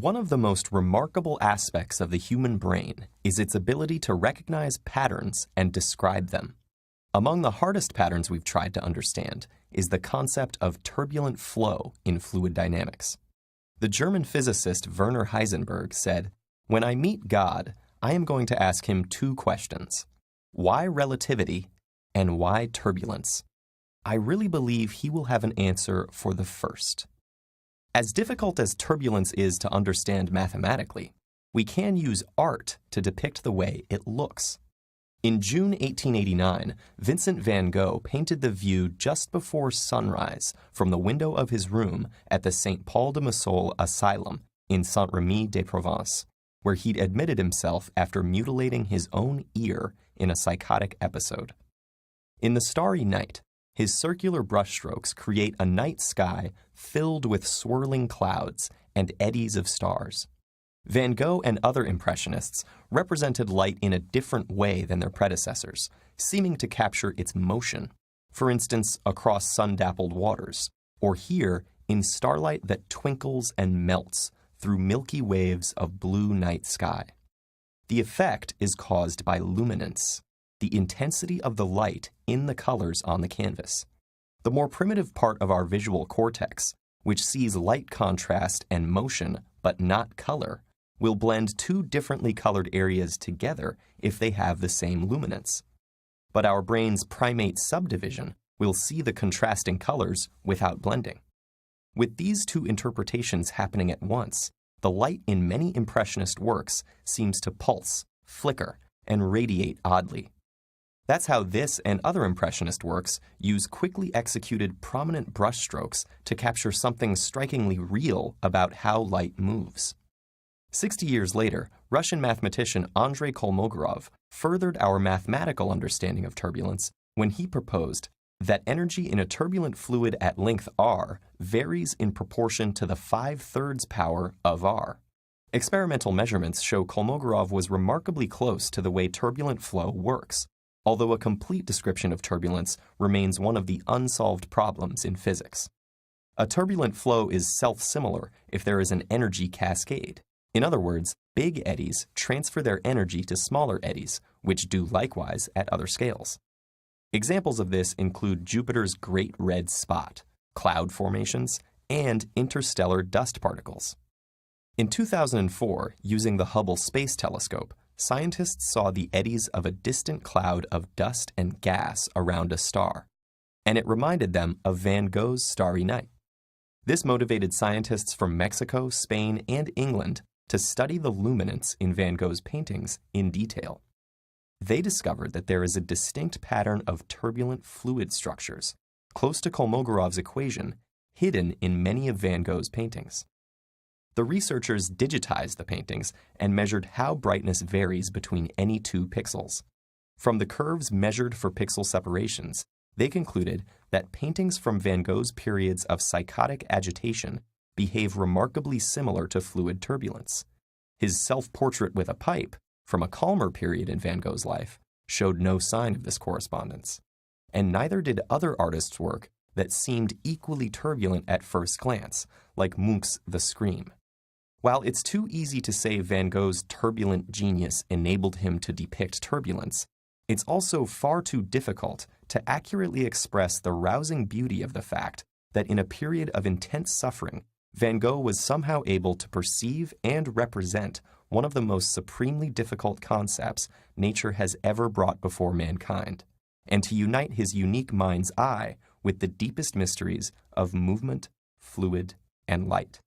One of the most remarkable aspects of the human brain is its ability to recognize patterns and describe them. Among the hardest patterns we've tried to understand is the concept of turbulent flow in fluid dynamics. The German physicist Werner Heisenberg said, "When I meet God, I am going to ask him two questions. Why relativity and why turbulence?" I really believe he will have an answer for the first. As difficult as turbulence is to understand mathematically, we can use art to depict the way it looks. In June 1889, Vincent van Gogh painted the view just before sunrise from the window of his room at the St. Paul de Massol Asylum in Saint-Rémy-de-Provence, where he'd admitted himself after mutilating his own ear in a psychotic episode. In the starry night, his circular brushstrokes create a night sky filled with swirling clouds and eddies of stars. Van Gogh and other Impressionists represented light in a different way than their predecessors, seeming to capture its motion, for instance, across sun-dappled waters, or here in starlight that twinkles and melts through milky waves of blue night sky. The effect is caused by luminance, the intensity of the light in the colors on the canvas. The more primitive part of our visual cortex, which sees light contrast and motion but not color, will blend two differently colored areas together if they have the same luminance. But our brain's primate subdivision will see the contrasting colors without blending. With these two interpretations happening at once, the light in many Impressionist works seems to pulse, flicker, and radiate oddly. That's how this and other Impressionist works use quickly executed prominent brushstrokes to capture something strikingly real about how light moves. 60 years later, Russian mathematician Andrei Kolmogorov furthered our mathematical understanding of turbulence when he proposed that energy in a turbulent fluid at length r varies in proportion to the 5/3 power of r. Experimental measurements show Kolmogorov was remarkably close to the way turbulent flow works, although a complete description of turbulence remains one of the unsolved problems in physics. A turbulent flow is self-similar if there is an energy cascade. In other words, big eddies transfer their energy to smaller eddies, which do likewise at other scales. Examples of this include Jupiter's Great Red Spot, cloud formations, and interstellar dust particles. In 2004, using the Hubble Space Telescope, scientists saw the eddies of a distant cloud of dust and gas around a star, and it reminded them of Van Gogh's Starry Night. This motivated scientists from Mexico, Spain, and England to study the luminance in Van Gogh's paintings in detail. They discovered that there is a distinct pattern of turbulent fluid structures, close to Kolmogorov's equation, hidden in many of Van Gogh's paintings. The researchers digitized the paintings and measured how brightness varies between any two pixels. From the curves measured for pixel separations, they concluded that paintings from Van Gogh's periods of psychotic agitation behave remarkably similar to fluid turbulence. His self-portrait with a pipe, from a calmer period in Van Gogh's life, showed no sign of this correspondence. And neither did other artists' work that seemed equally turbulent at first glance, like Munch's The Scream. While it's too easy to say Van Gogh's turbulent genius enabled him to depict turbulence, it's also far too difficult to accurately express the rousing beauty of the fact that in a period of intense suffering, Van Gogh was somehow able to perceive and represent one of the most supremely difficult concepts nature has ever brought before mankind, and to unite his unique mind's eye with the deepest mysteries of movement, fluid, and light.